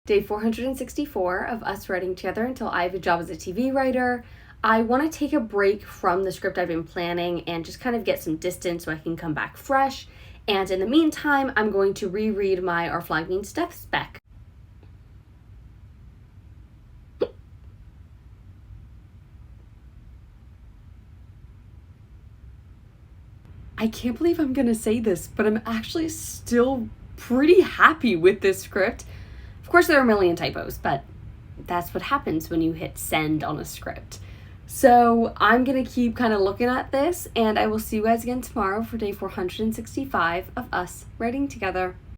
Day 464 of us writing together until I have a job as a TV writer. I want to take a break from the script I've been planning and just kind of get some distance so I can come back fresh. And in the meantime, I'm going to reread my Our Flag Means Death spec. I can't believe I'm gonna say this, but I'm actually still pretty happy with this script. Of course, there are a million typos, but that's what happens when you hit send on a script. So I'm gonna keep kind of looking at this, and I will see you guys again tomorrow for day 465 of us writing together.